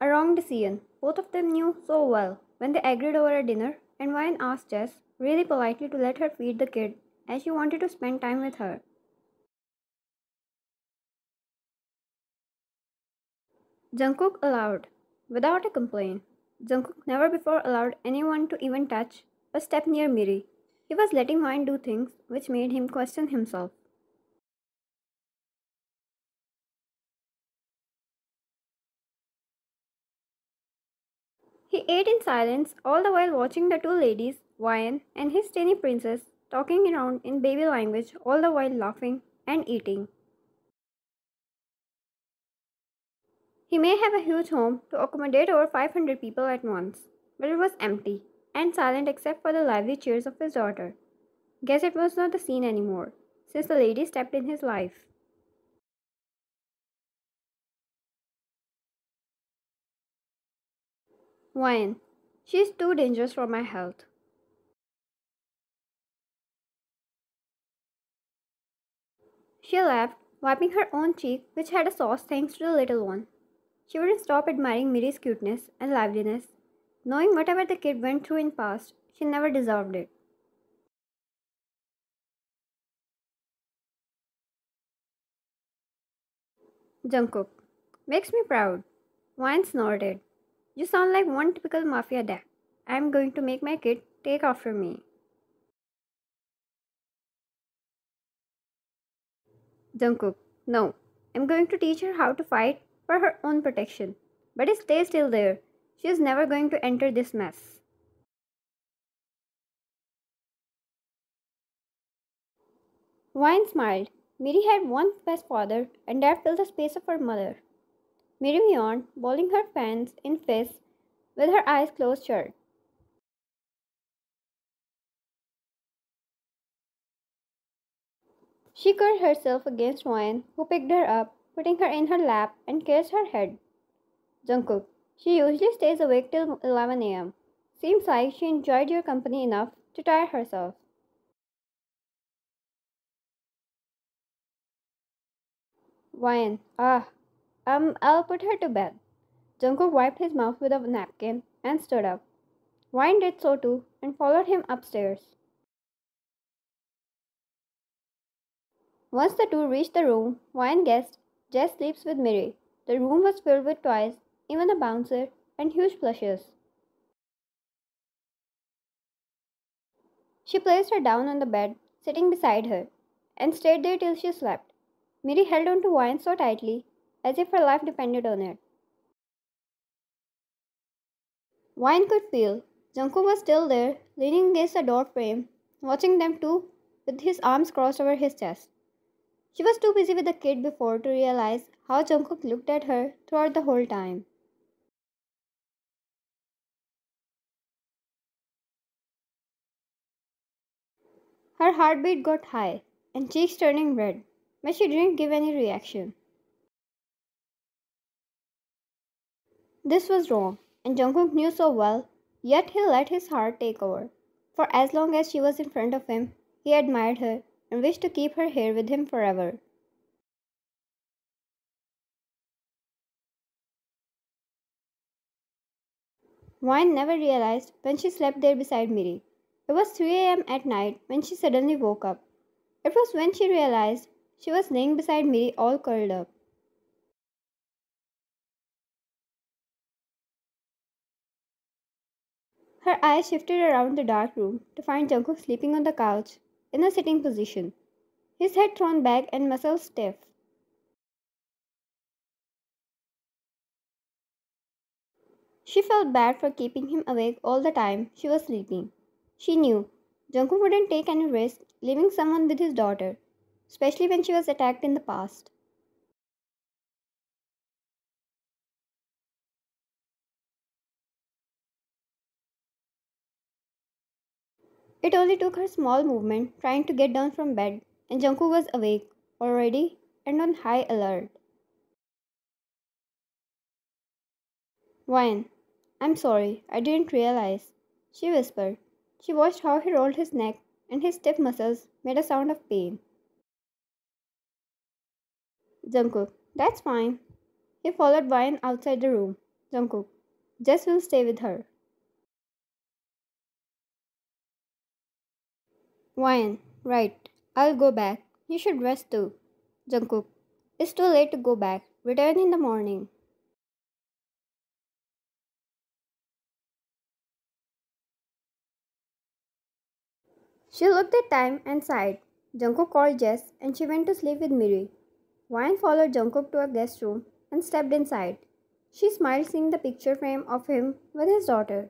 A wrong decision. Both of them knew so well when they agreed over a dinner, and Wyan asked Jess really politely to let her feed the kid as she wanted to spend time with her. Jungkook allowed, without a complaint. Jungkook never before allowed anyone to even touch or step near Miri. He was letting Wyan do things which made him question himself. He ate in silence all the while watching the two ladies, Wyan and his tiny princess, talking around in baby language all the while laughing and eating. He may have a huge home to accommodate over 500 people at once, but it was empty and silent except for the lively cheers of his daughter. Guess it was not the scene anymore, since the lady stepped in his life. Wyan, she is too dangerous for my health. She laughed, wiping her own cheek, which had a sauce thanks to the little one. She wouldn't stop admiring Miri's cuteness and liveliness, knowing whatever the kid went through in past, she never deserved it. Jungkook, makes me proud. Wyan snorted. You sound like one typical Mafia dad. I'm going to make my kid take after me. Jungkook, no. I'm going to teach her how to fight for her own protection. But stay still there. She is never going to enter this mess. Wyan smiled. Miri had one best father, and that filled the space of her mother. Miri yawned, balling her hands in fists with her eyes closed shut. She curled herself against Wyan, who picked her up, putting her in her lap, and kissed her head. Jungkook, she usually stays awake till 11 a.m. Seems like she enjoyed your company enough to tire herself. Wyan, I'll put her to bed. Jungkook wiped his mouth with a napkin and stood up. Wyan did so too and followed him upstairs. Once the two reached the room, Wyan guessed Jess sleeps with Miri. The room was filled with toys, even a bouncer, and huge plushes. She placed her down on the bed, sitting beside her, and stayed there till she slept. Miri held on to Wyan so tightly, as if her life depended on it. Wyan could feel Jungkook was still there, leaning against the door frame, watching them two with his arms crossed over his chest. She was too busy with the kid before to realize how Jungkook looked at her throughout the whole time. Her heartbeat got high and cheeks turning red, but she didn't give any reaction. This was wrong, and Jungkook knew so well, yet he let his heart take over. For as long as she was in front of him, he admired her and wished to keep her here with him forever. Wine never realized when she slept there beside Miri. It was 3 a.m. at night when she suddenly woke up. It was when she realized she was laying beside Miri all curled up. Her eyes shifted around the dark room to find Jungkook sleeping on the couch in a sitting position, his head thrown back and muscles stiff. She felt bad for keeping him awake all the time she was sleeping. She knew Jungkook wouldn't take any risk leaving someone with his daughter, especially when she was attacked in the past. It only took her small movement trying to get down from bed, and Jungkook was awake already and on high alert. Wine, I'm sorry, I didn't realize, she whispered. She watched how he rolled his neck, and his stiff muscles made a sound of pain. Jungkook, that's fine. He followed Wine outside the room. Jungkook. Jess will stay with her. Wyan. Right. I'll go back. You should rest too. Jungkook. It's too late to go back. Return in the morning. She looked at time and sighed. Jungkook called Jess and she went to sleep with Miri. Wyan followed Jungkook to a guest room and stepped inside. She smiled seeing the picture frame of him with his daughter.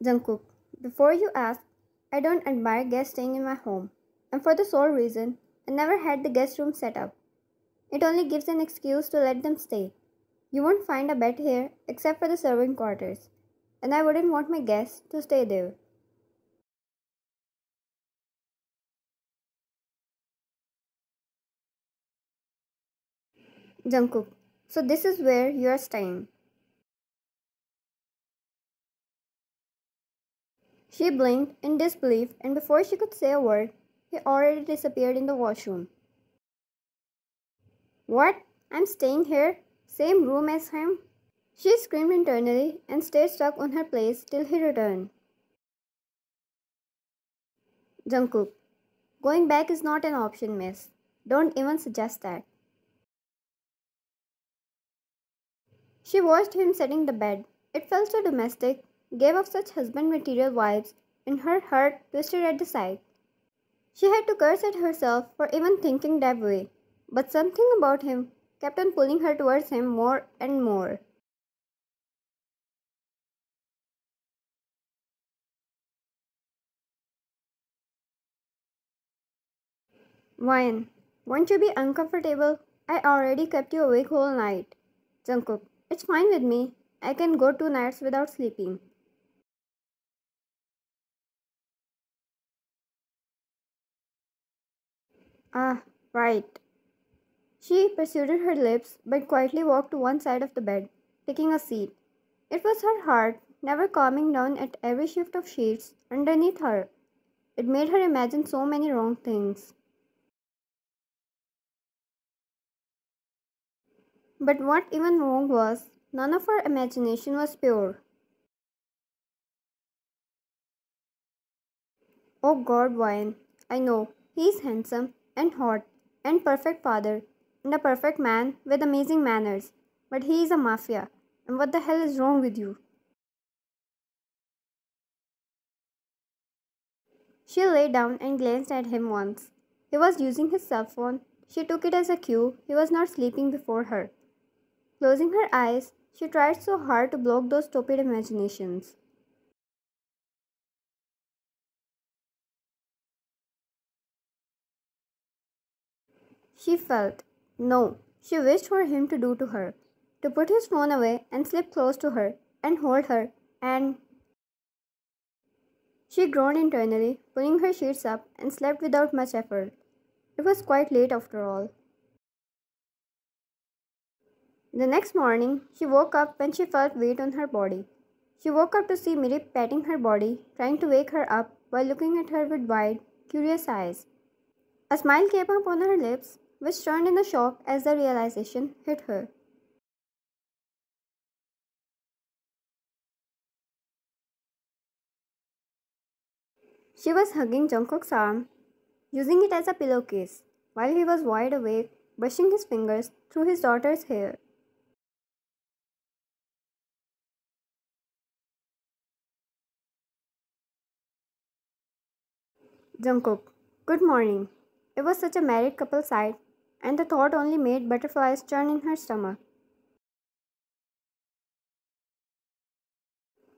Jungkook, before you ask, I don't admire guests staying in my home. And for the sole reason, I never had the guest room set up. It only gives an excuse to let them stay. You won't find a bed here except for the servant quarters. And I wouldn't want my guests to stay there. Jungkook, so this is where you are staying. She blinked in disbelief, and before she could say a word, he already disappeared in the washroom. What? I'm staying here? Same room as him? She screamed internally and stayed stuck on her place till he returned. Jungkook, going back is not an option, miss. Don't even suggest that. She watched him setting the bed. It felt so domestic, gave off such husband material vibes, and her heart twisted at the sight. She had to curse at herself for even thinking that way, but something about him kept on pulling her towards him more and more. Wyan, won't you be uncomfortable? I already kept you awake whole night. Jungkook, it's fine with me. I can go 2 nights without sleeping. Ah, right. She pursued her lips but quietly walked to one side of the bed, taking a seat. It was her heart, never calming down at every shift of sheets underneath her. It made her imagine so many wrong things. But what even wrong was, none of her imagination was pure. Oh God, Wyan, I know, he's handsome and hot and perfect father and a perfect man with amazing manners. But he is a mafia. And what the hell is wrong with you? She lay down and glanced at him once. He was using his cell phone. She took it as a cue he was not sleeping before her. Closing her eyes, she tried so hard to block those stupid imaginations. She felt, no, she wished for him to do to her, to put his phone away and slip close to her and hold her, and she groaned internally, pulling her sheets up and slept without much effort. It was quite late after all. The next morning, she woke up when she felt weight on her body. She woke up to see Miri patting her body, trying to wake her up while looking at her with wide, curious eyes. A smile came up on her lips, which turned in a shock as the realization hit her. She was hugging Jungkook's arm, using it as a pillowcase, while he was wide awake, brushing his fingers through his daughter's hair. Jungkook, good morning. It was such a married couple sight, and the thought only made butterflies churn in her stomach.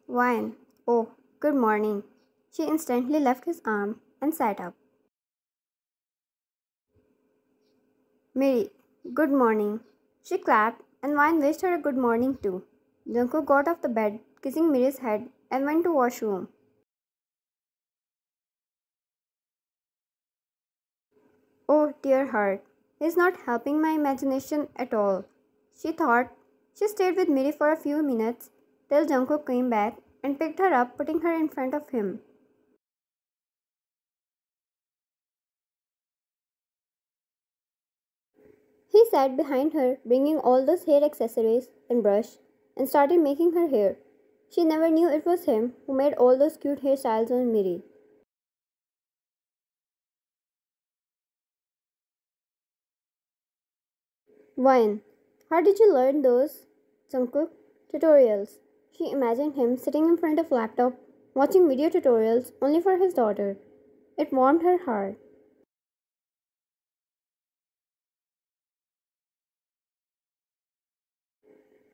Wine. Oh, good morning. She instantly left his arm and sat up. Mary, good morning. She clapped, and Wine wished her a good morning too. Jungkook got off the bed, kissing Mary's head, and went to washroom. Oh dear heart, he's not helping my imagination at all. She thought. She stayed with Miri for a few minutes till Jungkook came back and picked her up, putting her in front of him. He sat behind her, bringing all those hair accessories and brush, and started making her hair. She never knew it was him who made all those cute hairstyles on Miri. Wine. How did you learn those? Jungkook. Tutorials. She imagined him sitting in front of laptop, watching video tutorials only for his daughter. It warmed her heart.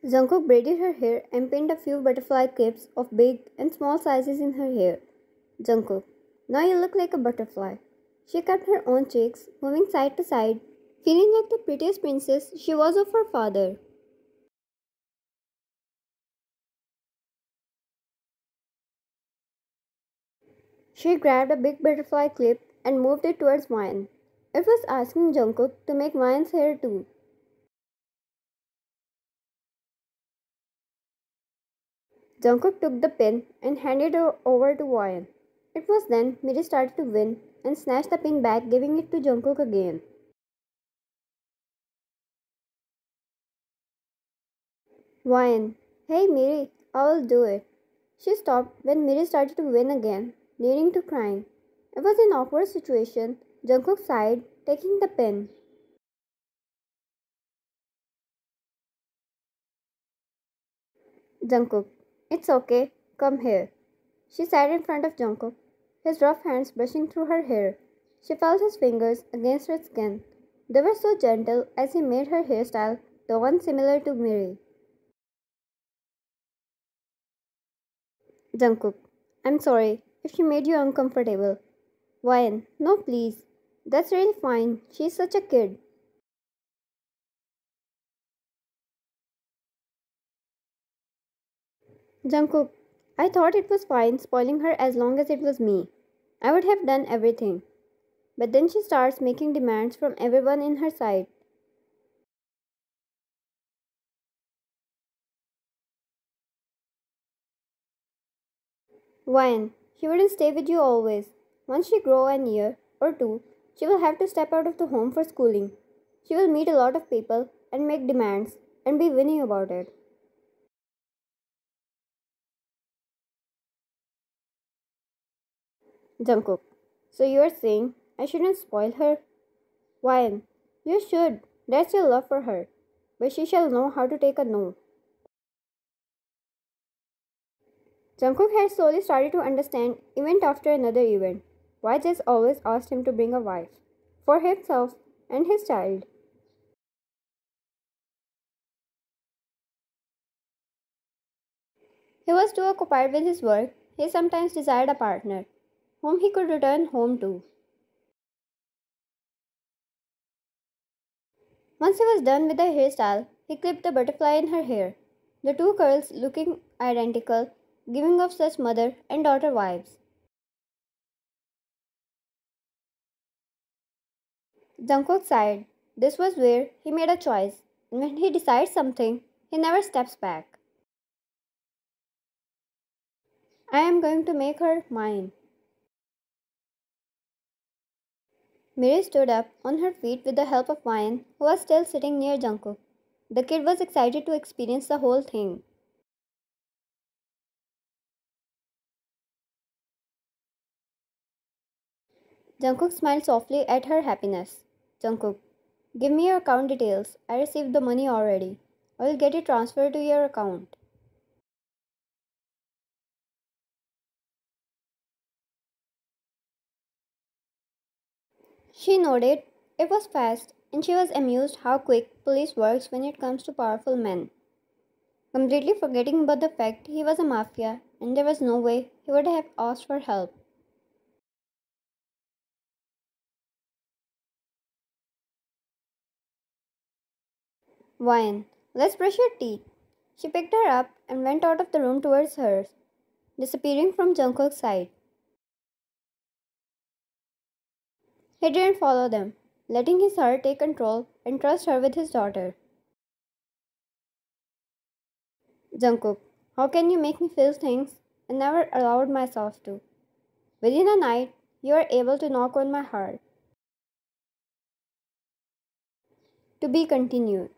Jungkook braided her hair and pinned a few butterfly clips of big and small sizes in her hair. Jungkook. Now you look like a butterfly. She kept her own cheeks, moving side to side, feeling like the prettiest princess she was of her father. She grabbed a big butterfly clip and moved it towards Mayan. It was asking Jungkook to make Mayan's hair too. Jungkook took the pin and handed it over to Mayan. It was then Miri started to win and snatched the pin back, giving it to Jungkook again. Mayan, hey Miri, I will do it. She stopped when Miri started to win again, leading to crying. It was an awkward situation. Jungkook sighed, taking the pin. Jungkook, it's okay, come here. She sat in front of Jungkook, his rough hands brushing through her hair. She felt his fingers against her skin. They were so gentle as he made her hairstyle the one similar to Miri. Jungkook, I'm sorry if she made you uncomfortable. Wyan, no please. That's really fine. She's such a kid. Jungkook, I thought it was fine spoiling her as long as it was me. I would have done everything. But then she starts making demands from everyone in her side. Wyan, she wouldn't stay with you always. Once she grow a year or two, she will have to step out of the home for schooling. She will meet a lot of people and make demands and be winning about it. Jungkook, so you are saying I shouldn't spoil her? Wyan, you should. That's your love for her. But she shall know how to take a no. Jungkook had slowly started to understand event after another event why Jess always asked him to bring a wife for himself and his child. He was too occupied with his work, he sometimes desired a partner whom he could return home to. Once he was done with the hairstyle, he clipped the butterfly in her hair, the two curls looking identical, giving off such mother and daughter vibes. Jungkook sighed. This was where he made a choice, and when he decides something, he never steps back. I am going to make her mine. Miri stood up on her feet with the help of Mayan, who was still sitting near Jungkook. The kid was excited to experience the whole thing. Jungkook smiled softly at her happiness. Jungkook, give me your account details. I received the money already. I will get it transferred to your account. She nodded. It was fast, and she was amused how quick police works when it comes to powerful men. Completely forgetting about the fact he was a mafia and there was no way he would have asked for help. Wine, let's brush your teeth. She picked her up and went out of the room towards hers, disappearing from Jungkook's side. He didn't follow them, letting his heart take control and trust her with his daughter. Jungkook, how can you make me feel things I never allowed myself to? Within a night, you are able to knock on my heart. To be continued.